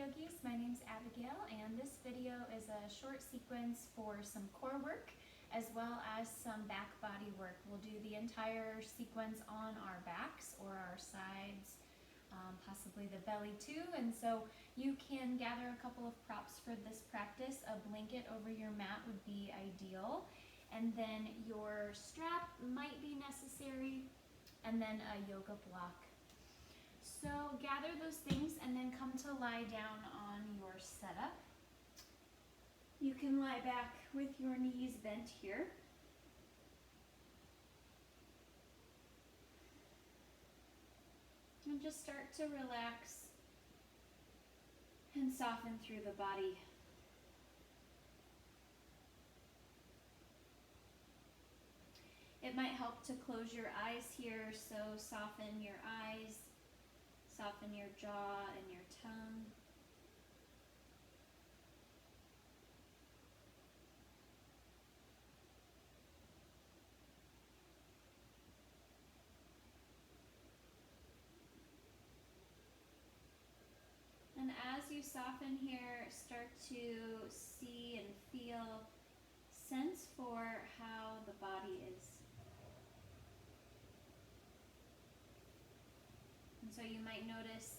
Yogis, my name's Abigail, and this video is a short sequence for some core work as well as some back body work. We'll do the entire sequence on our backs or our sides, possibly the belly too, and so you can gather a couple of props for this practice. A blanket over your mat would be ideal, and then your strap might be necessary, and then a yoga block. So gather those things and then come to lie down on your setup. You can lie back with your knees bent here. And just start to relax and soften through the body. It might help to close your eyes here, so soften your eyes. Soften your jaw and your tongue. And as you soften here, start to see and feel, sense for how the body is. And so you might notice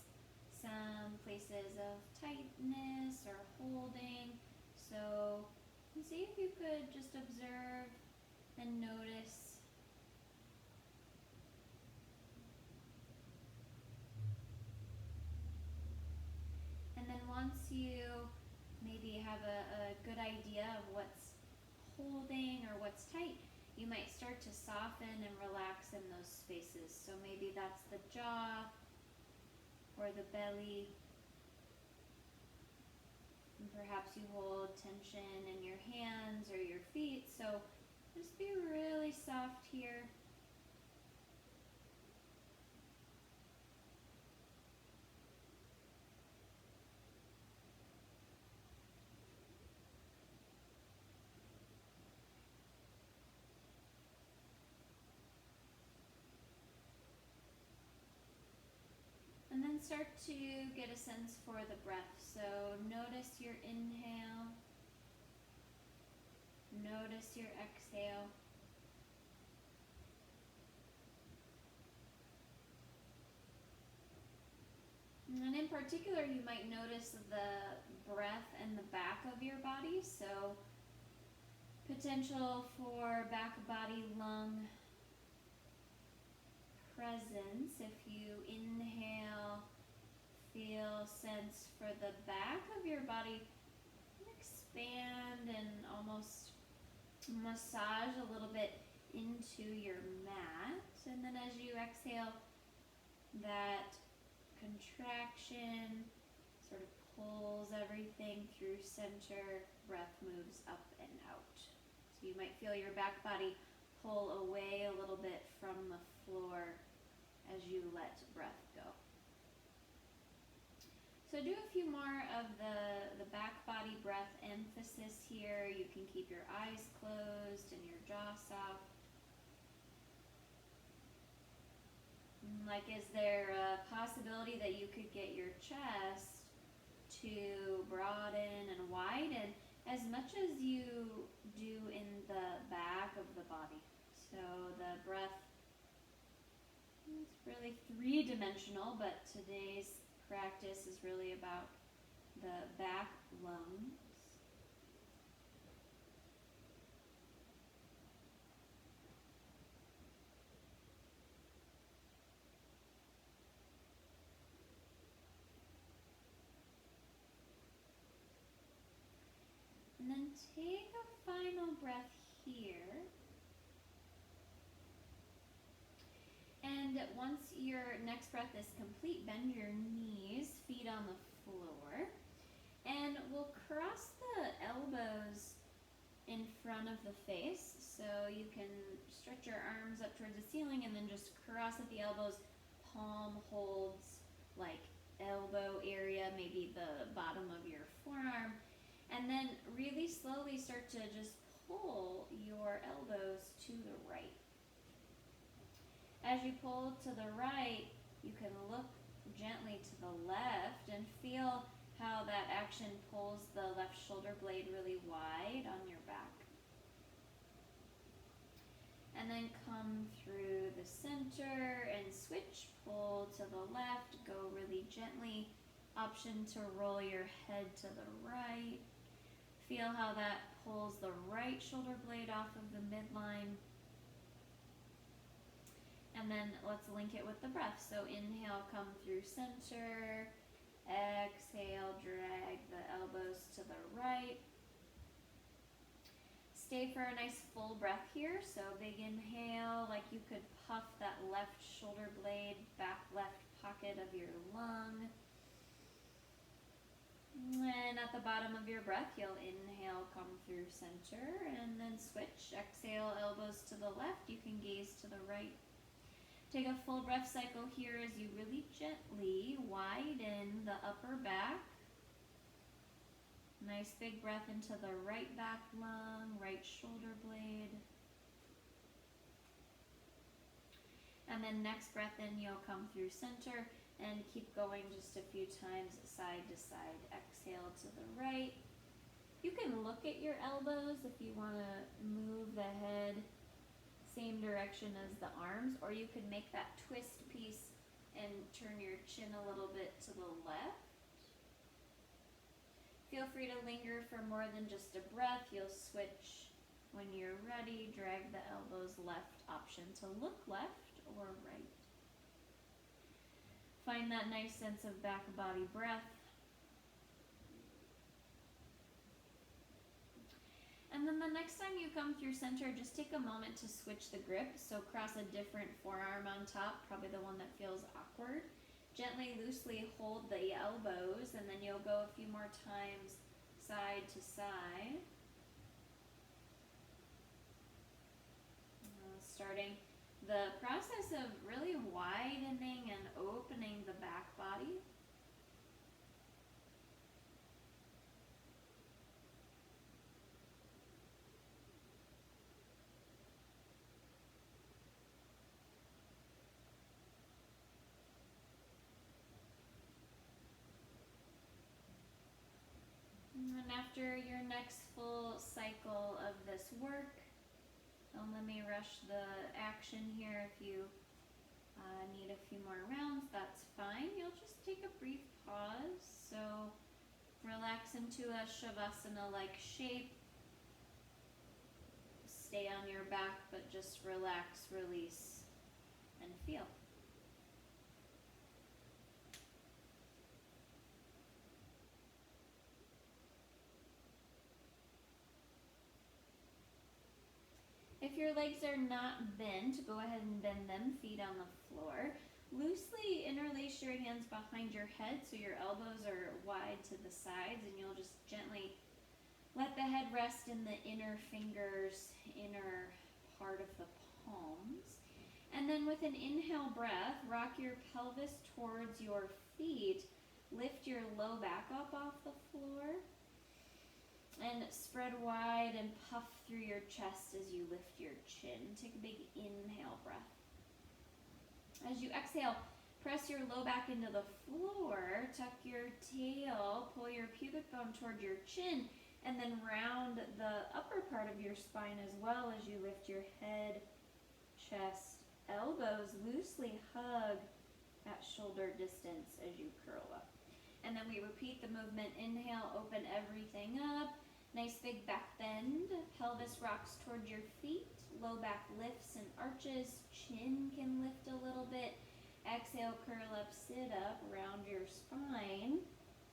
some places of tightness or holding. So see if you could just observe and notice. And then once you maybe have a good idea of what's holding or what's tight, you might start to soften and relax in those spaces. So maybe that's the jaw or the belly. And perhaps you hold tension in your hands or your feet. So just be really soft here. And then start to get a sense for the breath. So notice your inhale. Notice your exhale. And in particular, you might notice the breath in the back of your body. So potential for back body lung presence. If you inhale, feel, sense for the back of your body expand and almost massage a little bit into your mat. And then as you exhale, that contraction sort of pulls everything through center. Breath moves up and out. So you might feel your back body pull away a little bit from the floor as you let breath go. So do a few more of the back body breath emphasis here. You can keep your eyes closed and your jaw soft. Like, is there a possibility that you could get your chest to broaden and widen as much as you do in the back of the body? So the breath is really three-dimensional, but today's practice is really about the back lungs. And then take a final breath here. And once your next breath is complete, bend your knees, feet on the floor. And we'll cross the elbows in front of the face. So you can stretch your arms up towards the ceiling and then just cross at the elbows. Palm holds like elbow area, maybe the bottom of your forearm. And then really slowly start to just pull your elbows to the right. As you pull to the right, you can look gently to the left and feel how that action pulls the left shoulder blade really wide on your back. And then come through the center and switch, pull to the left, go really gently. Option to roll your head to the right. Feel how that pulls the right shoulder blade off of the midline. And then let's link it with the breath. So inhale, come through center. Exhale, drag the elbows to the right. Stay for a nice full breath here. So big inhale, like you could puff that left shoulder blade, back left pocket of your lung. And at the bottom of your breath, you'll inhale, come through center, and then switch. Exhale, elbows to the left. You can gaze to the right. Take a full breath cycle here as you really gently widen the upper back. Nice big breath into the right back lung, right shoulder blade. And then next breath in, you'll come through center and keep going just a few times side to side. Exhale to the right. You can look at your elbows if you want to move the head same direction as the arms, or you could make that twist piece and turn your chin a little bit to the left. Feel free to linger for more than just a breath. You'll switch when you're ready. Drag the elbows left. Option to look left or right. Find that nice sense of back body breath. And then the next time you come through center, just take a moment to switch the grip. So cross a different forearm on top, probably the one that feels awkward. Gently, loosely hold the elbows, and then you'll go a few more times side to side. Starting the process of really widening and opening the back body. And after your next full cycle of this work, don't let me rush the action here. If you need a few more rounds, that's fine. You'll just take a brief pause. So relax into a Shavasana-like shape. Stay on your back, but just relax, release, and feel. If your legs are not bent, go ahead and bend them, feet on the floor. Loosely interlace your hands behind your head so your elbows are wide to the sides, and you'll just gently let the head rest in the inner fingers, inner part of the palms. And then with an inhale breath, rock your pelvis towards your feet. Lift your low back up off the floor. And spread wide and puff through your chest as you lift your chin. Take a big inhale breath. As you exhale, press your low back into the floor, tuck your tail, pull your pubic bone toward your chin, and then round the upper part of your spine as well as you lift your head, chest, elbows. Loosely hug at shoulder distance as you curl up. And then we repeat the movement. Inhale, open everything up. Nice big back bend. Pelvis rocks toward your feet. Low back lifts and arches. Chin can lift a little bit. Exhale, curl up, sit up, round your spine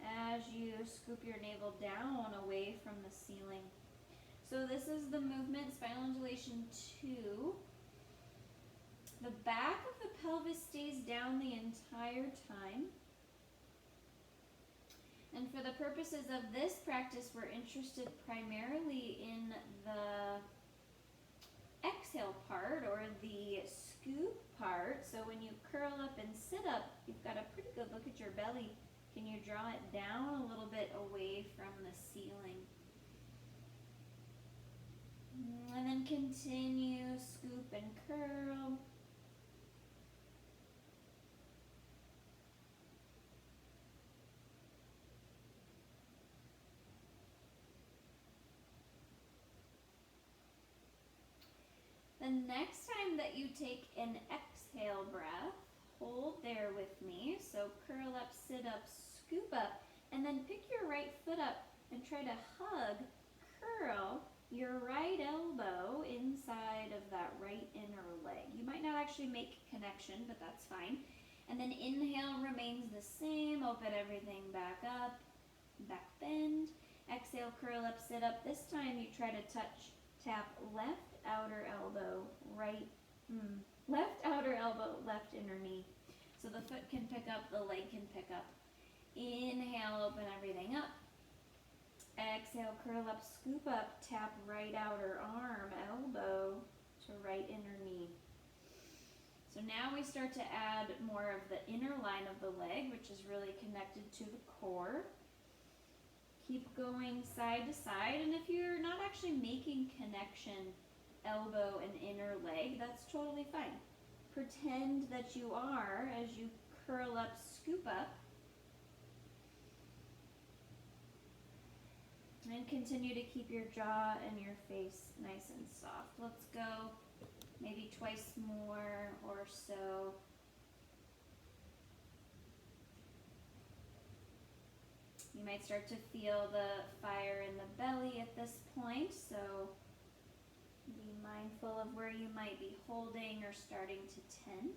as you scoop your navel down away from the ceiling. So this is the movement, spinal undulation 2. The back of the pelvis stays down the entire time. And for the purposes of this practice, we're interested primarily in the exhale part, or the scoop part. So when you curl up and sit up, you've got a pretty good look at your belly. Can you draw it down a little bit away from the ceiling? And then continue, scoop and curl. The next time that you take an exhale breath, hold there with me. So curl up, sit up, scoop up, and then pick your right foot up and try to hug, curl your right elbow inside of that right inner leg. You might not actually make connection, but that's fine. And then inhale remains the same. Open everything back up, back bend. Exhale, curl up, sit up. This time you try to tap left outer elbow, left outer elbow, left inner knee. So the foot can pick up, the leg can pick up. Inhale, open everything up. Exhale, curl up, scoop up, tap right outer arm, elbow to right inner knee. So now we start to add more of the inner line of the leg, which is really connected to the core. Keep going side to side, and if you're not actually making connection, elbow and inner leg, that's totally fine. Pretend that you are as you curl up, scoop up, and continue to keep your jaw and your face nice and soft. Let's go maybe twice more or so. You might start to feel the fire in the belly at this point, so be mindful of where you might be holding or starting to tense.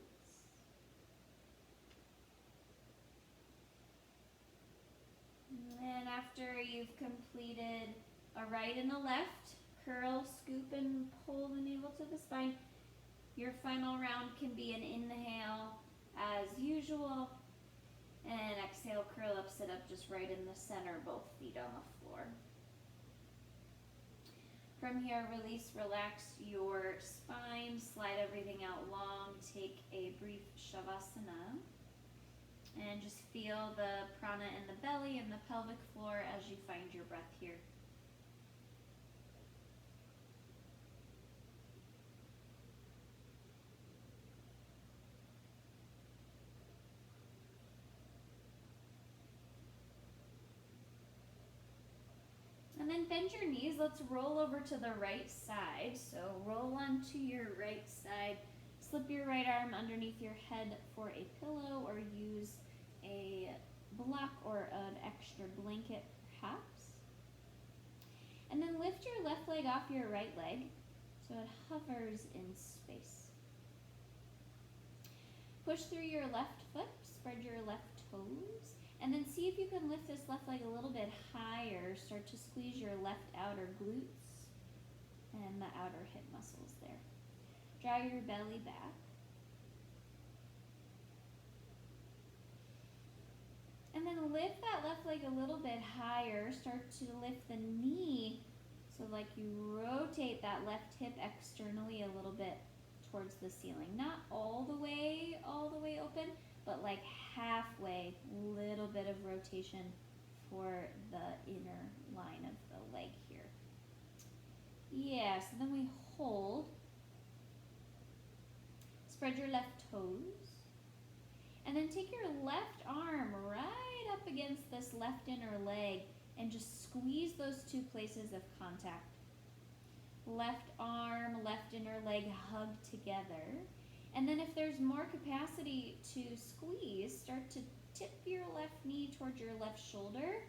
And after you've completed a right and a left, curl, scoop, and pull the navel to the spine. Your final round can be an inhale as usual, and exhale, curl up, sit up just right in the center, both feet on the floor. From here, release, relax your spine, slide everything out long, take a brief shavasana, and just feel the prana in the belly and the pelvic floor as you find your breath here. And then bend your knees. Let's roll over to the right side. So roll onto your right side. Slip your right arm underneath your head for a pillow, or use a block or an extra blanket perhaps. And then lift your left leg off your right leg so it hovers in space. Push through your left foot, spread your left toes, and then see if you can lift this left leg a little bit higher. Start to squeeze your left outer glutes and the outer hip muscles there. Draw your belly back. And then lift that left leg a little bit higher. Start to lift the knee, so like you rotate that left hip externally a little bit towards the ceiling. Not all the way open, but like halfway, little bit of rotation for the inner line of the leg here. Yeah, so then we hold. Spread your left toes. And then take your left arm right up against this left inner leg and just squeeze those two places of contact. Left arm, left inner leg hugged together. And then if there's more capacity to squeeze, start to tip your left knee towards your left shoulder.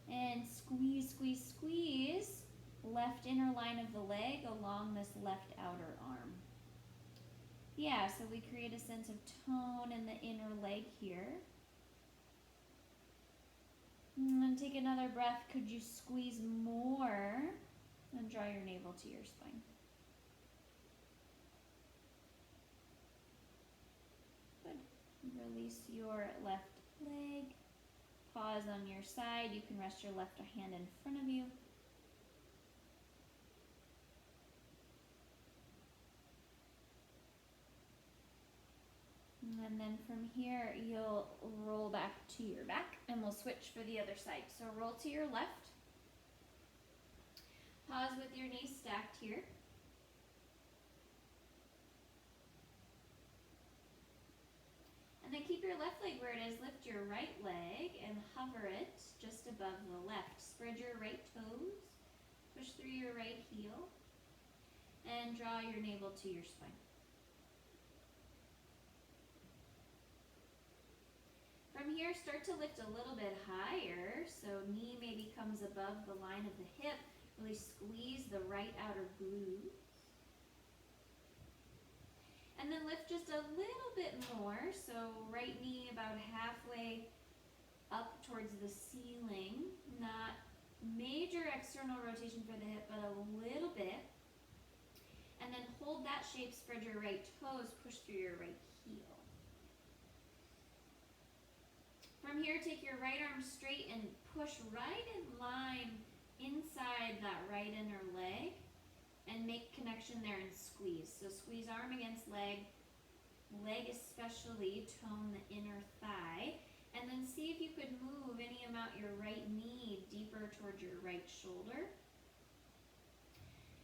And squeeze, squeeze, squeeze. Left inner line of the leg along this left outer arm. Yeah, so we create a sense of tone in the inner leg here. And then take another breath. Could you squeeze more? And draw your navel to your spine. Good. Release your left leg. Pause on your side. You can rest your left hand in front of you. And then from here, you'll roll back to your back, and we'll switch for the other side. So roll to your left. Pause with your knees stacked here. And then keep your left leg where it is. Lift your right leg and hover it just above the left. Spread your right toes. Push through your right heel. and draw your navel to your spine. From here, start to lift a little bit higher, so knee maybe comes above the line of the hip. Really squeeze the right outer glute. And then lift just a little bit more, so right knee about halfway up towards the ceiling. Not major external rotation for the hip, but a little bit. And then hold that shape, spread your right toes, push through your right heel. From here, take your right arm straight and push right in line inside that right inner leg and make connection there and squeeze. So squeeze arm against leg, leg especially, tone the inner thigh, and then see if you could move any amount your right knee deeper towards your right shoulder.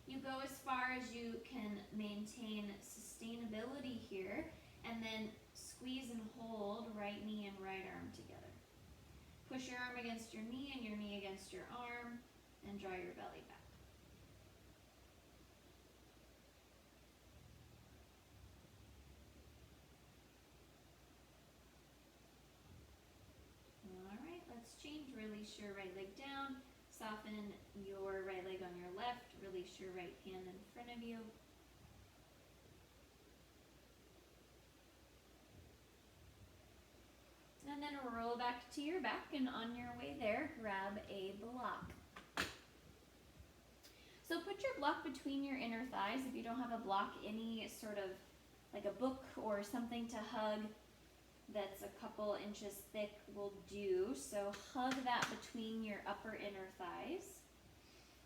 You go as far as you can maintain sustainability here, and then squeeze and hold right knee and right arm together. Push your arm against your knee and your knee against your arm, and draw your belly back. Alright, let's change. Release your right leg down. Soften your right leg on your left. Release your right hand in front of you. And then roll back to your back, and on your way there, grab a block. So put your block between your inner thighs. If you don't have a block, any sort of like a book or something to hug that's a couple inches thick will do. So hug that between your upper inner thighs.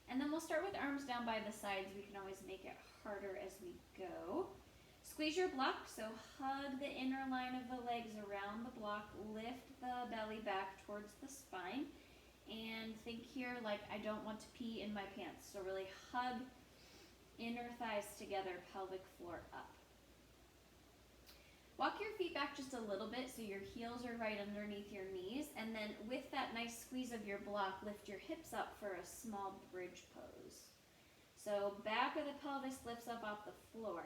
And then we'll start with arms down by the sides. We can always make it harder as we go. Squeeze your block, so hug the inner line of the legs around the block, lift the belly back towards the spine, and think here like I don't want to pee in my pants. So really hug inner thighs together, pelvic floor up. Walk your feet back just a little bit so your heels are right underneath your knees, and then with that nice squeeze of your block, lift your hips up for a small bridge pose. So back of the pelvis lifts up off the floor.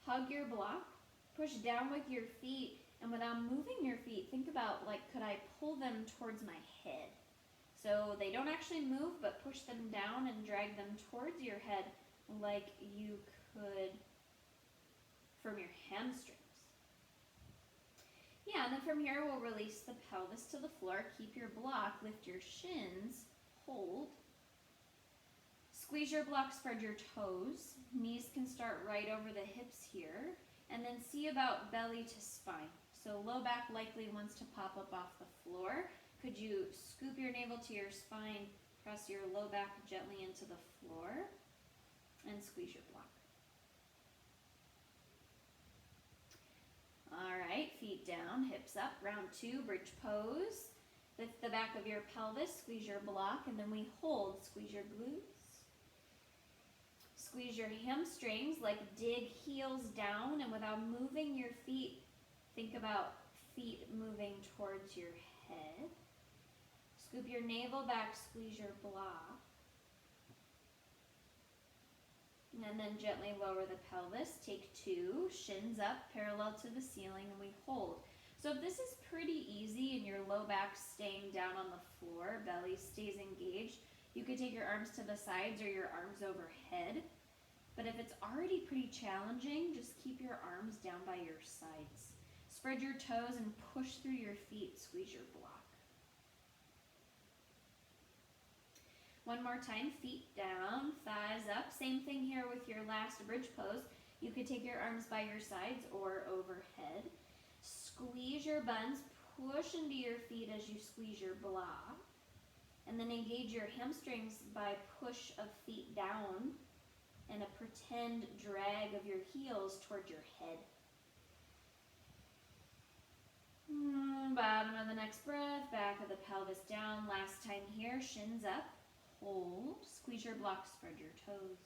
Hug your block, push down with your feet, and without moving your feet, think about like, could I pull them towards my head? So they don't actually move, but push them down and drag them towards your head like you could from your hamstrings. Yeah, and then from here we'll release the pelvis to the floor, keep your block, lift your shins, hold. Squeeze your block, spread your toes. Knees can start right over the hips here. And then see about belly to spine. So low back likely wants to pop up off the floor. Could you scoop your navel to your spine, press your low back gently into the floor, and squeeze your block. Alright, feet down, hips up, round two, bridge pose. Lift the back of your pelvis, squeeze your block, and then we hold. Squeeze your glutes. Squeeze your hamstrings, like dig heels down, and without moving your feet, think about feet moving towards your head. Scoop your navel back, squeeze your block. And then gently lower the pelvis. Take two, shins up, parallel to the ceiling, and we hold. So if this is pretty easy and your low back's staying down on the floor, belly stays engaged, you could take your arms to the sides or your arms overhead. But if it's already pretty challenging, just keep your arms down by your sides. Spread your toes and push through your feet, squeeze your block. One more time, feet down, thighs up. Same thing here with your last bridge pose. You could take your arms by your sides or overhead. Squeeze your buns, push into your feet as you squeeze your block. And then engage your hamstrings by push of feet down and a pretend drag of your heels towards your head. Bottom of the next breath, back of the pelvis down. Last time here, shins up, hold, squeeze your block, spread your toes.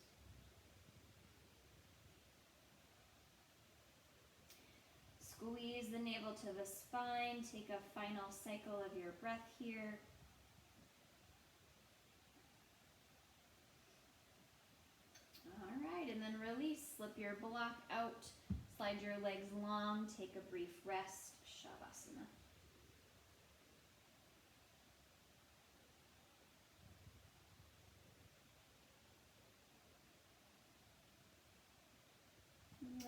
Squeeze the navel to the spine, take a final cycle of your breath here. right, and then release. Slip your block out. Slide your legs long. Take a brief rest. Shavasana.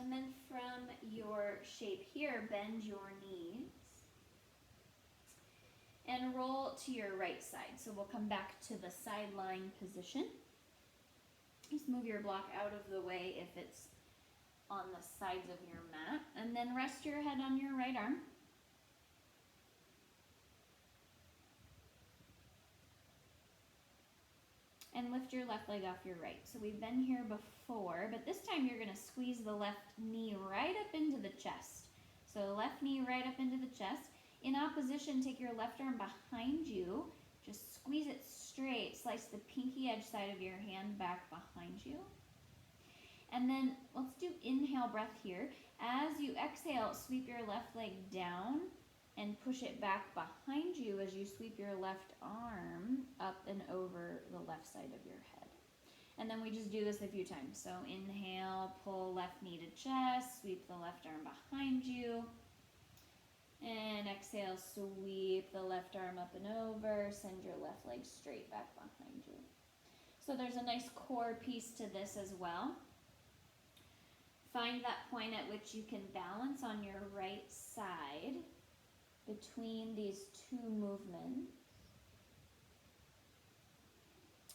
And then from your shape here, bend your knees and roll to your right side. So we'll come back to the sideline position. Just move your block out of the way if it's on the sides of your mat. And then rest your head on your right arm. And lift your left leg off your right. So we've been here before, but this time you're gonna squeeze the left knee right up into the chest. So left knee right up into the chest. In opposition, take your left arm behind you. Just squeeze it straight. Slice the pinky edge side of your hand back behind you. And then let's do inhale breath here. As you exhale, sweep your left leg down and push it back behind you as you sweep your left arm up and over the left side of your head. And then we just do this a few times. So inhale, pull left knee to chest, sweep the left arm behind you. And exhale, sweep the left arm up and over, send your left leg straight back behind you. So there's a nice core piece to this as well. Find that point at which you can balance on your right side between these two movements.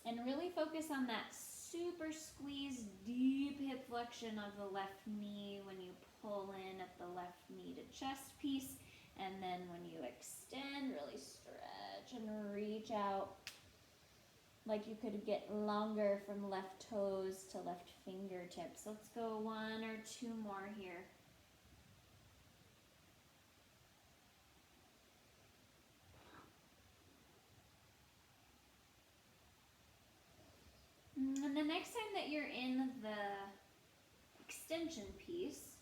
And really focus on that super squeeze, deep hip flexion of the left knee when you pull in at the left knee to chest piece. And then when you extend, really stretch and reach out like you could get longer from left toes to left fingertips. Let's go one or two more here. And the next time that you're in the extension piece,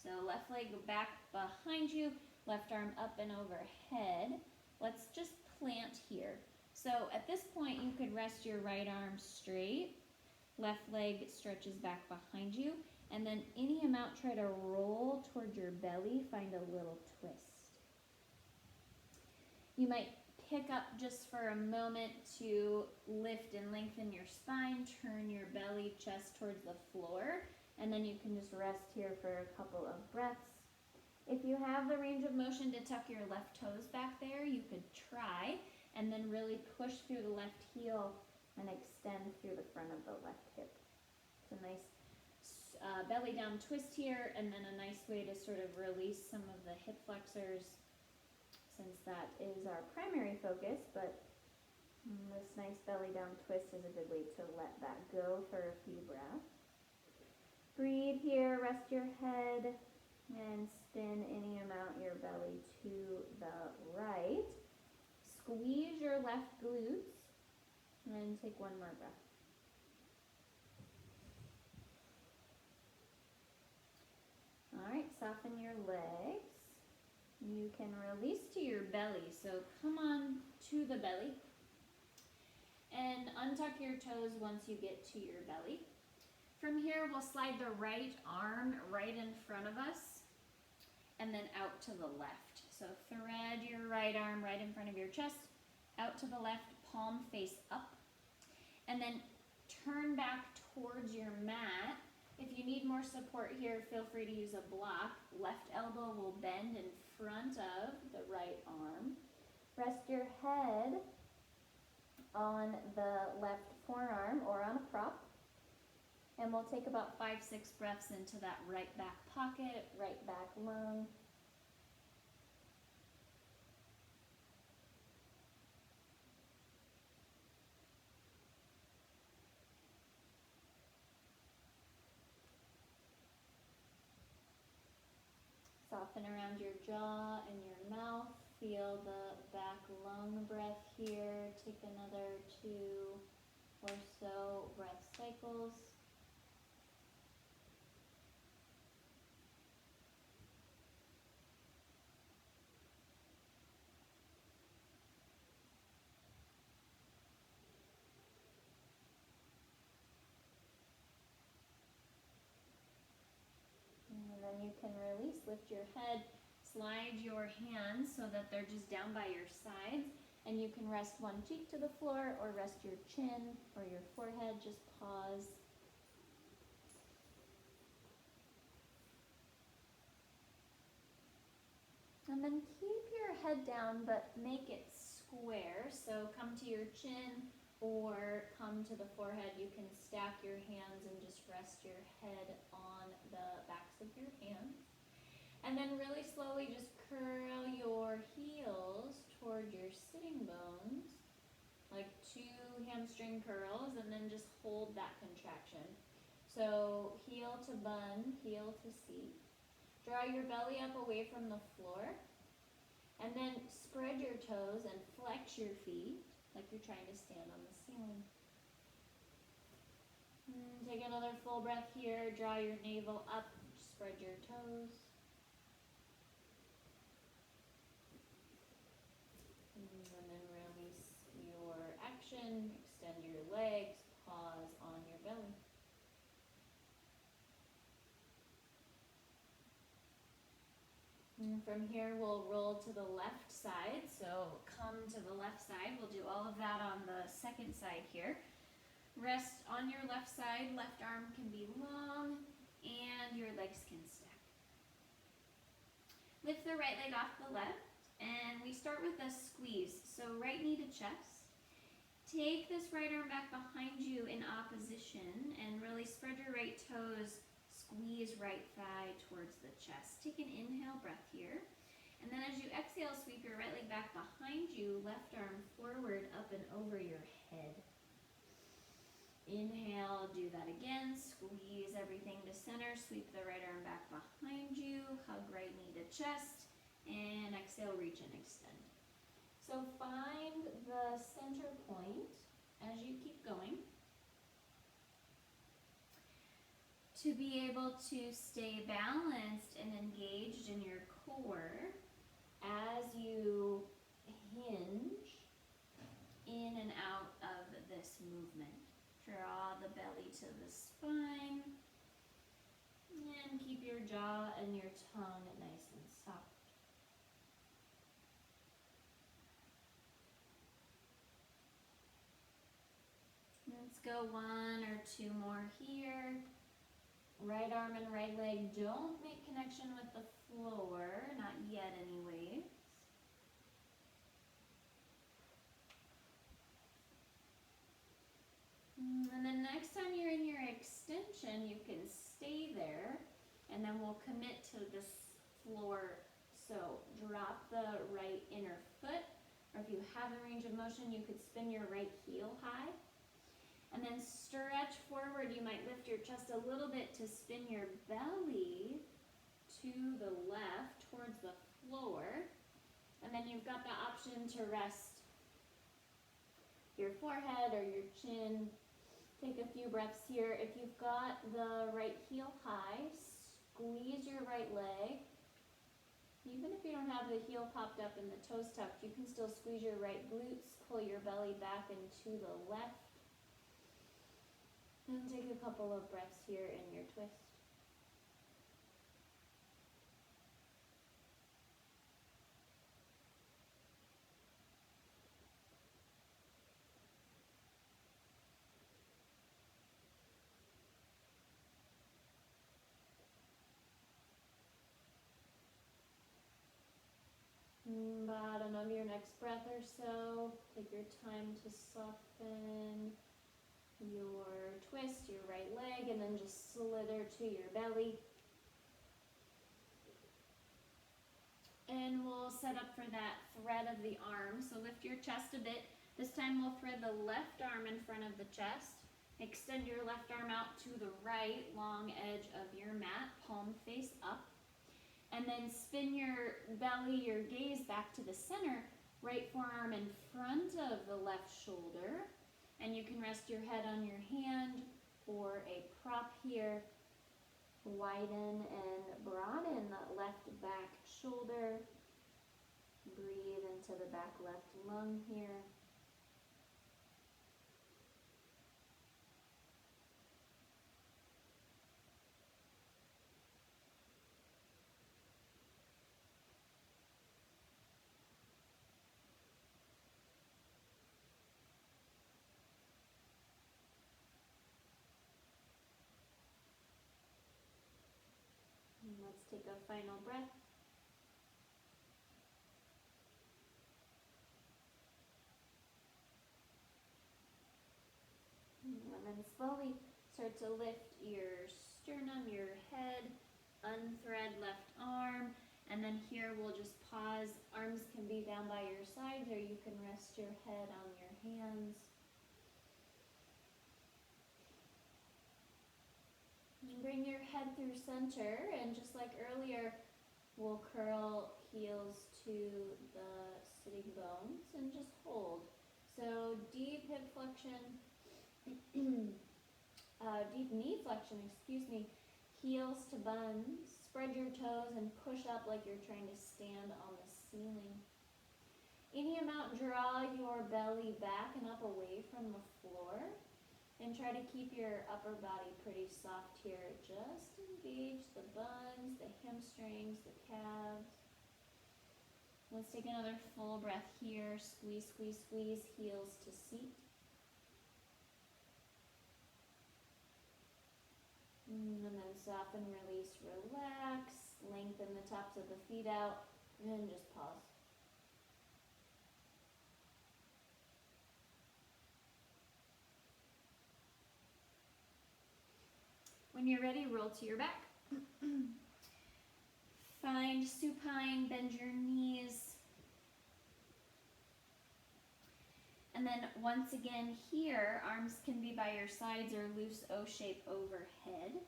so left leg back behind you, left arm up and overhead, let's just plant here. So at this point you could rest your right arm straight, left leg stretches back behind you, and then any amount try to roll towards your belly, find a little twist. You might pick up just for a moment to lift and lengthen your spine, turn your belly, chest towards the floor, and then you can just rest here for a couple of breaths. If you have the range of motion to tuck your left toes back there, you could try, and then really push through the left heel and extend through the front of the left hip. It's a nice belly down twist here, and then a nice way to sort of release some of the hip flexors, since that is our primary focus, but this nice belly down twist is a good way to let that go for a few breaths. Breathe here, rest your head, and spin any amount your belly to the right. Squeeze your left glutes, and take one more breath. All right, soften your legs. You can release to your belly, so come on to the belly and untuck your toes once you get to your belly. From here, we'll slide the right arm right in front of us and then out to the left. So thread your right arm right in front of your chest, out to the left, palm face up, and then turn back towards your mat. If you need more support here, feel free to use a block. Left elbow will bend in front of the right arm. Rest your head on the left forearm or on a prop. And we'll take about 5-6 breaths into that right back pocket, right back lung. Soften around your jaw and your mouth. Feel the back lung breath here. Take another 2 or so breath cycles. lift your head, slide your hands so that they're just down by your sides, and you can rest one cheek to the floor or rest your chin or your forehead. Just pause. And then keep your head down, but make it square. So come to your chin or come to the forehead. You can stack your hands and just rest your head on the backs of your hands. And then really slowly just curl your heels toward your sitting bones, like 2 hamstring curls, and then just hold that contraction. So heel to bun, heel to seat. Draw your belly up away from the floor, and then spread your toes and flex your feet like you're trying to stand on the ceiling. Take another full breath here. Draw your navel up, spread your toes. And then release your action, extend your legs, pause on your belly. And from here, we'll roll to the left side. So come to the left side. We'll do all of that on the second side here. Rest on your left side. Left arm can be long and your legs can stack. Lift the right leg off the left, and we start with a squeeze. So right knee to chest. Take this right arm back behind you in opposition and really spread your right toes. Squeeze right thigh towards the chest. Take an inhale breath here. And then as you exhale, sweep your right leg back behind you, left arm forward, up and over your head. Inhale, do that again. Squeeze everything to center. Sweep the right arm back behind you. Hug right knee to chest. And exhale, reach and extend. So find the center point as you keep going, to be able to stay balanced and engaged in your core as you hinge in and out of this movement. Draw the belly to the spine and keep your jaw and your tongue nice and soft. Let's go 1 or 2 more here. Right arm and right leg don't make connection with the floor, not yet anyways. And then next time you're in your extension, you can stay there, and then we'll commit to this floor. So drop the right inner foot, or if you have a range of motion, you could spin your right heel high. And then stretch forward. You might lift your chest a little bit to spin your belly to the left towards the floor. And then you've got the option to rest your forehead or your chin. Take a few breaths here. If you've got the right heel high, squeeze your right leg. Even if you don't have the heel popped up and the toes tucked, you can still squeeze your right glutes, pull your belly back and to the left. And take a couple of breaths here in your twist. Bottom of your next breath or so, take your time to soften your twist, your right leg, and then just slither to your belly. And we'll set up for that thread of the arm. So lift your chest a bit. This time we'll thread the left arm in front of the chest. Extend your left arm out to the right, long edge of your mat, palm face up. And then spin your belly, your gaze back to the center, right forearm in front of the left shoulder. And you can rest your head on your hand or a prop here. Widen and broaden the left back shoulder. Breathe into the back left lung here. take a final breath. And then slowly start to lift your sternum, your head, unthread left arm, and then here we'll just pause. Arms can be down by your sides, or you can rest your head on your hands. And bring your head through center, and just like earlier, we'll curl heels to the sitting bones and just hold. So deep hip flexion, deep knee flexion, heels to buns. Spread your toes and push up like you're trying to stand on the ceiling. Any amount, draw your belly back and up away from the floor. And try to keep your upper body pretty soft here. Just engage the buns, the hamstrings, the calves. Let's take another full breath here. Squeeze, squeeze, squeeze, heels to seat. And then soften, release, relax. Lengthen the tops of the feet out. And just pause. When you're ready, roll to your back. Find supine, bend your knees. And then once again here, arms can be by your sides or loose O shape overhead.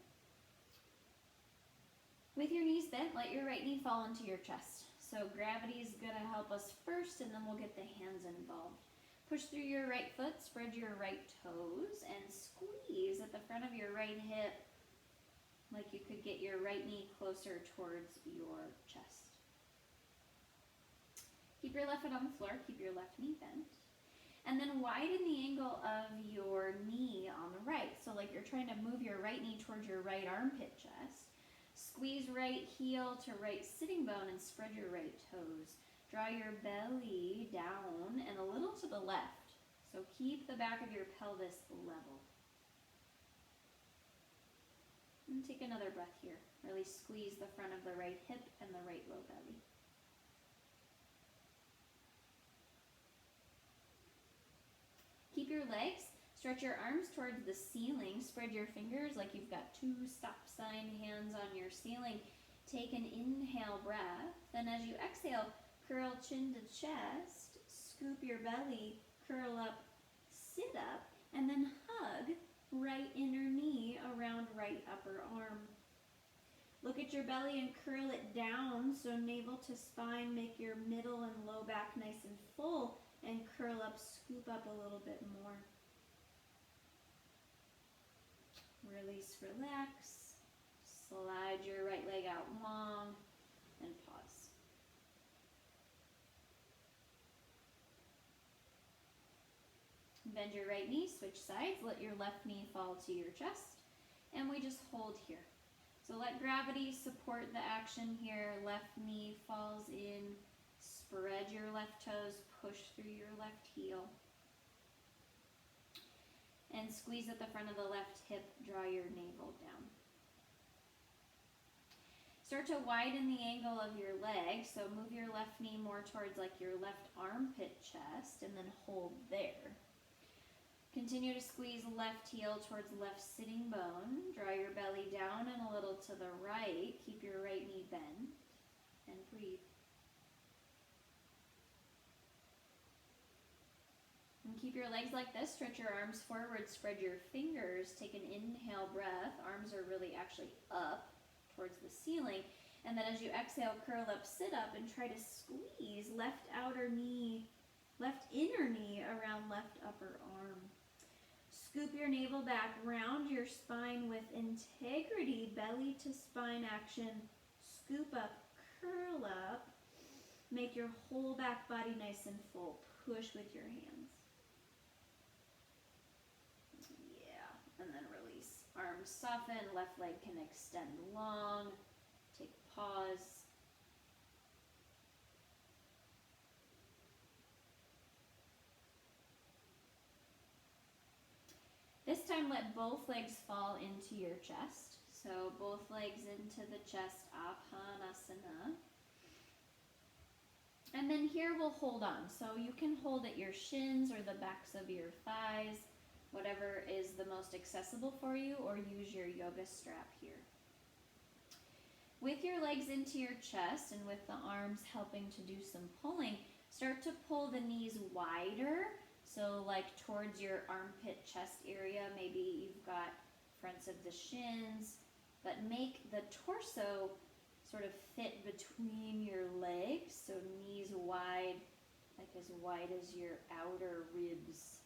With your knees bent, let your right knee fall into your chest. So gravity is going to help us first, and then we'll get the hands involved. Push through your right foot, spread your right toes, and squeeze at the front of your right hip, like you could get your right knee closer towards your chest. Keep your left foot on the floor, keep your left knee bent. And then widen the angle of your knee on the right. So like you're trying to move your right knee towards your right armpit chest. Squeeze right heel to right sitting bone and spread your right toes. Draw your belly down and a little to the left. So keep the back of your pelvis level. And take another breath here. Really squeeze the front of the right hip and the right low belly. Keep your legs, stretch your arms towards the ceiling. Spread your fingers like you've got two stop sign hands on your ceiling. Take an inhale breath. Then as you exhale, curl chin to chest. Scoop your belly, curl up, sit up, and then hug right inner knee around right upper arm. Look at your belly and curl it down, so navel to spine, make your middle and low back nice and full, and curl up, scoop up a little bit more. Release, relax. Slide your right leg out long, and pause. Bend your right knee, switch sides, let your left knee fall to your chest, and we just hold here. So let gravity support the action here. Left knee falls in, spread your left toes, push through your left heel, and squeeze at the front of the left hip, draw your navel down. Start to widen the angle of your leg, so move your left knee more towards like your left armpit chest, and then hold there. Continue to squeeze left heel towards left sitting bone. Draw your belly down and a little to the right. Keep your right knee bent and breathe. And keep your legs like this. Stretch your arms forward. Spread your fingers. Take an inhale breath. Arms are really actually up towards the ceiling. And then as you exhale, curl up, sit up, and try to squeeze left outer knee, left inner knee around left upper arm. Scoop your navel back, round your spine with integrity, belly to spine action. Scoop up, curl up, make your whole back body nice and full. Push with your hands. Yeah, and then release. Arms soften, left leg can extend long. Take a pause. This time let both legs fall into your chest. So both legs into the chest, Bakasana. And then here we'll hold on. So you can hold at your shins or the backs of your thighs, whatever is the most accessible for you, or use your yoga strap here. With your legs into your chest and with the arms helping to do some pulling, start to pull the knees wider. So like towards your armpit chest area, maybe you've got fronts of the shins, but make the torso sort of fit between your legs, so knees wide, like as wide as your outer ribs.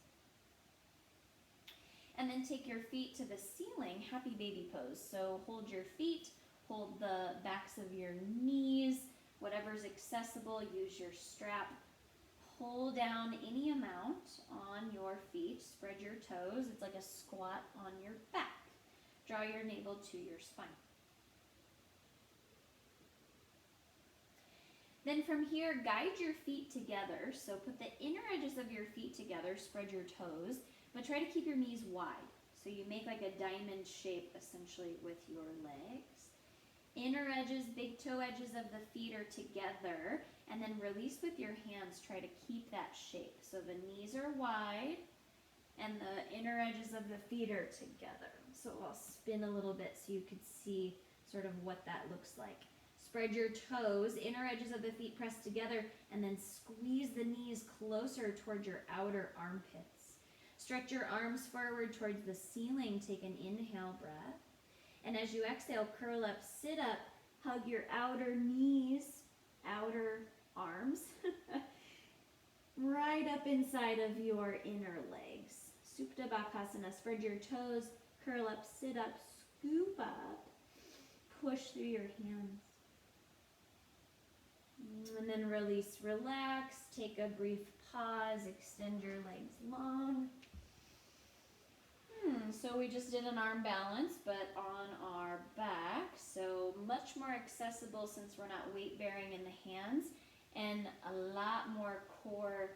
And then take your feet to the ceiling, happy baby pose. So hold your feet, hold the backs of your knees, whatever's accessible, use your strap. Pull down any amount on your feet, spread your toes. It's like a squat on your back. Draw your navel to your spine. Then from here, guide your feet together. So put the inner edges of your feet together, spread your toes, but try to keep your knees wide. So you make like a diamond shape essentially with your legs. Inner edges, big toe edges of the feet are together, and then release with your hands. Try to keep that shape. So the knees are wide and the inner edges of the feet are together. So I'll spin a little bit so you can see sort of what that looks like. Spread your toes, inner edges of the feet pressed together, and then squeeze the knees closer towards your outer armpits. Stretch your arms forward towards the ceiling. Take an inhale breath. And as you exhale, curl up, sit up, hug your outer knees, outer arms, right up inside of your inner legs. Supta Bakasana, spread your toes, curl up, sit up, scoop up, push through your hands. And then release, relax, take a brief pause, extend your legs long. So we just did an arm balance, but on our back. So much more accessible since we're not weight bearing in the hands, and a lot more core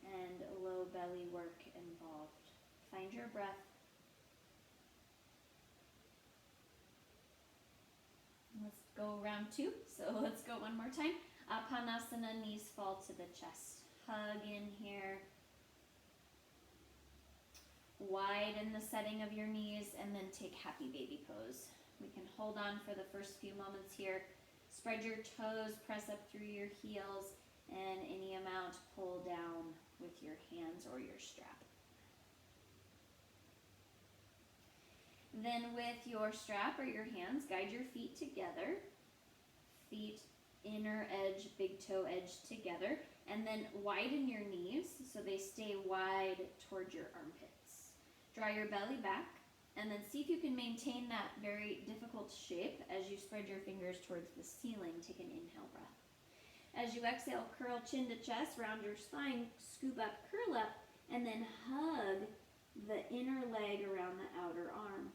and low belly work involved. Find your breath. Let's go round 2. So let's go one more time. Apanasana, knees fall to the chest. Hug in here. Widen the setting of your knees, and then take happy baby pose. We can hold on for the first few moments here. Spread your toes, press up through your heels, and any amount pull down with your hands or your strap. Then with your strap or your hands, guide your feet together. Feet, inner edge, big toe edge together. And then widen your knees so they stay wide towards your armpits. Draw your belly back, and then see if you can maintain that very difficult shape as you spread your fingers towards the ceiling. Take an inhale breath. As you exhale, curl chin to chest, round your spine, scoop up, curl up, and then hug the inner leg around the outer arm.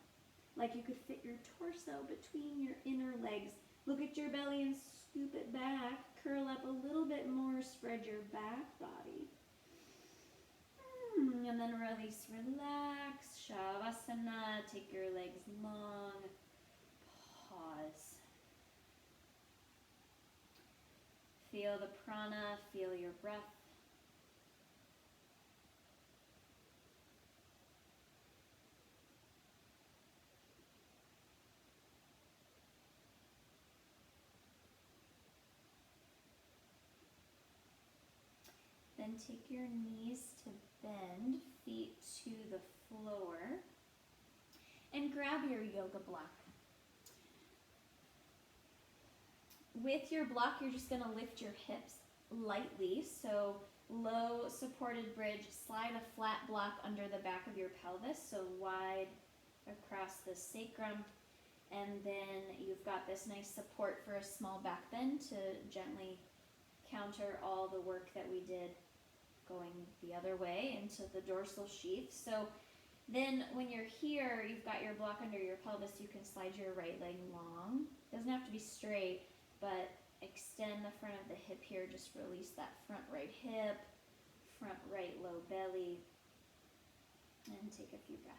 Like you could fit your torso between your inner legs. Look at your belly and scoop it back. Curl up a little bit more, spread your back body. And then release, relax, Shavasana, take your legs long, pause. Feel the prana, feel your breath. Then take your knees to bend, feet to the floor, and grab your yoga block. With your block, you're just going to lift your hips lightly, so low supported bridge, slide a flat block under the back of your pelvis, so wide across the sacrum, and then you've got this nice support for a small back bend to gently counter all the work that we did going the other way into the dorsal sheath. So then when you're here, you've got your block under your pelvis, you can slide your right leg long. Doesn't have to be straight, but extend the front of the hip here. Just release that front right hip, front right low belly, and take a few breaths.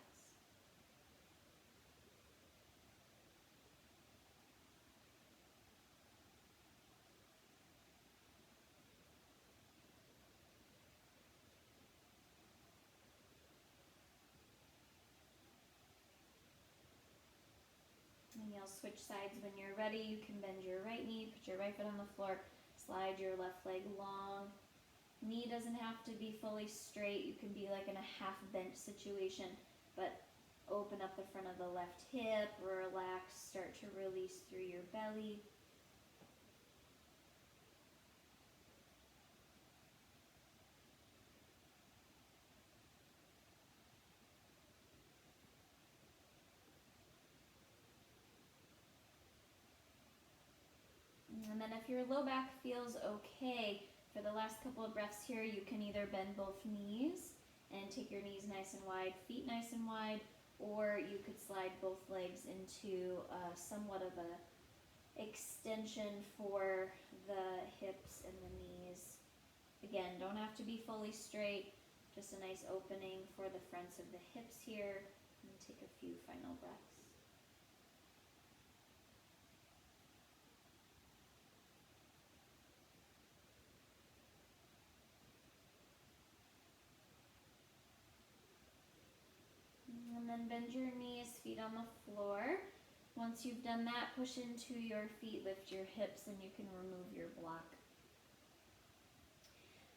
switch sides when you're ready. You can bend your right knee, put your right foot on the floor, slide your left leg long. Knee doesn't have to be fully straight. You can be like in a half bent situation, but open up the front of the left hip, relax, start to release through your belly. And then if your low back feels okay, for the last couple of breaths here, you can either bend both knees and take your knees nice and wide, feet nice and wide, or you could slide both legs into somewhat of a extension for the hips and the knees. Again, don't have to be fully straight, just a nice opening for the fronts of the hips here, and take a few final breaths. And then bend your knees, feet on the floor. Once you've done that, push into your feet, lift your hips, and you can remove your block.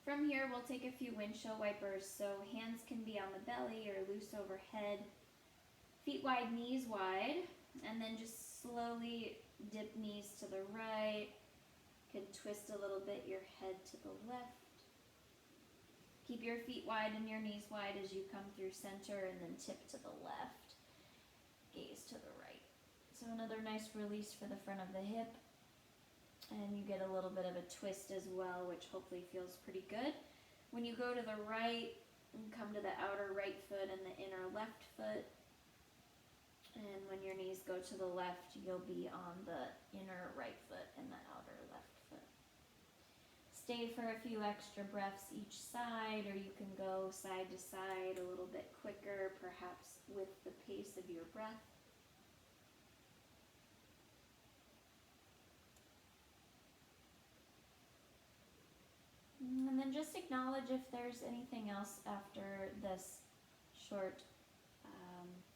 From here, we'll take a few windshield wipers, so hands can be on the belly or loose overhead. Feet wide, knees wide, and then just slowly dip knees to the right. You can twist a little bit your head to the left. Keep your feet wide and your knees wide as you come through center, and then tip to the left. Gaze to the right. So another nice release for the front of the hip. And you get a little bit of a twist as well, which hopefully feels pretty good. When you go to the right, come to the outer right foot and the inner left foot. And when your knees go to the left, you'll be on the inner right foot and the outer left foot. Stay for a few extra breaths each side, or you can go side to side a little bit quicker, perhaps with the pace of your breath. And then just acknowledge if there's anything else after this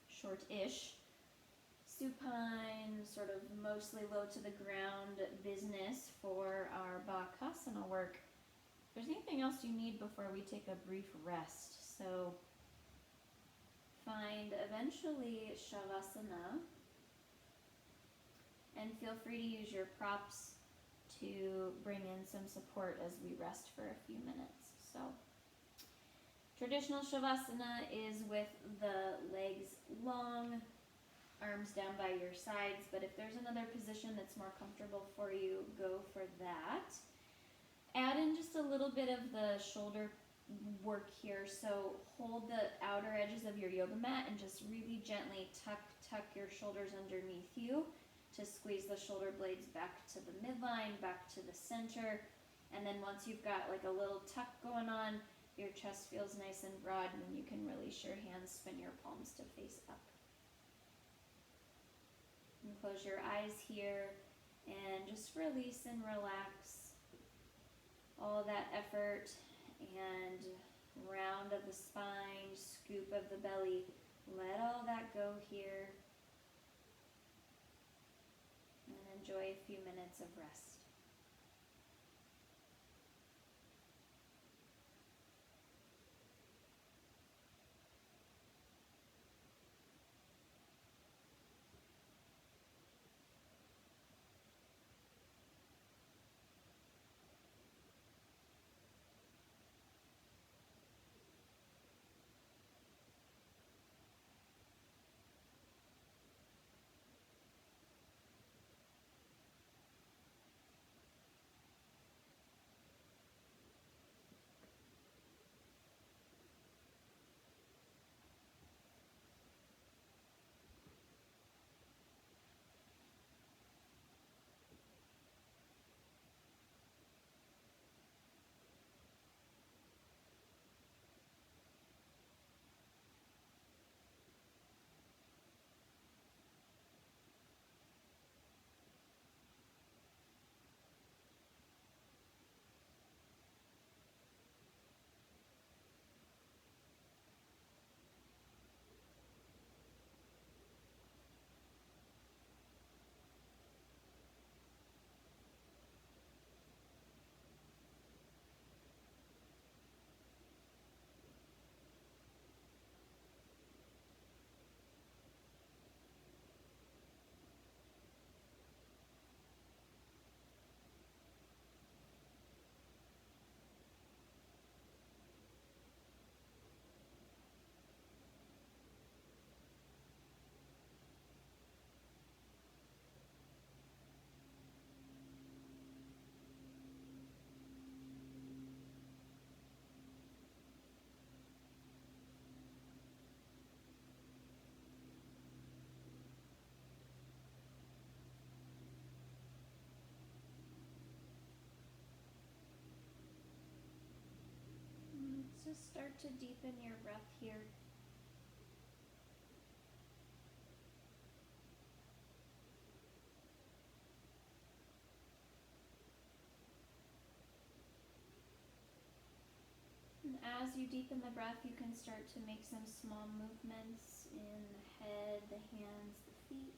short-ish supine, sort of mostly low to the ground business for our Bakasana work. If there's anything else you need before we take a brief rest, so find eventually Shavasana, and feel free to use your props to bring in some support as we rest for a few minutes. So traditional Shavasana is with the legs long, arms down by your sides, but if there's another position that's more comfortable for you, go for that. Add in just a little bit of the shoulder work here, so hold the outer edges of your yoga mat and just really gently tuck your shoulders underneath you to squeeze the shoulder blades back to the midline, back to the center, and then once you've got like a little tuck going on, your chest feels nice and broad, and you can release your hands, spin your palms to face up. And close your eyes here, and just release and relax all that effort and round of the spine, scoop of the belly. Let all that go here. And enjoy a few minutes of rest. Just start to deepen your breath here. And as you deepen the breath, you can start to make some small movements in the head, the hands, the feet.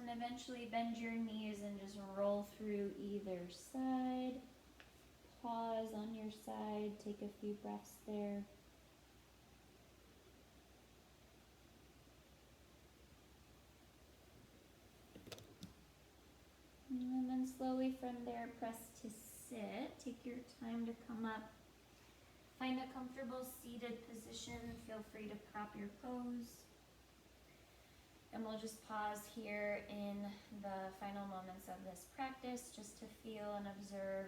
And eventually bend your knees and just roll through either side. Pause on your side, take a few breaths there. And then slowly from there, press to sit. Take your time to come up. Find a comfortable seated position. Feel free to prop your pose. And we'll just pause here in the final moments of this practice just to feel and observe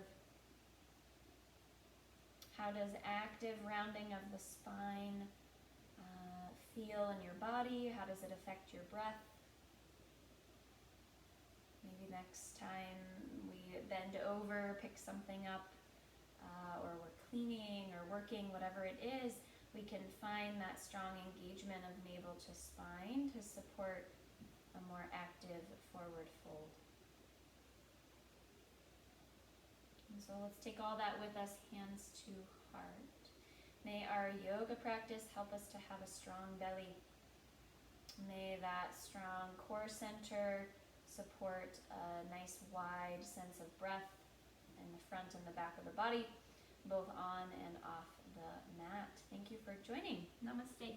how does active rounding of the spine feel in your body? How does it affect your breath? Maybe next time we bend over, pick something up, or we're cleaning or working, whatever it is, we can find that strong engagement of navel to spine to support a more active forward fold. And so let's take all that with us, hands to heart. May our yoga practice help us to have a strong belly. May that strong core center support a nice wide sense of breath in the front and the back of the body, both on and off the mat. Thank you for joining. Namaste.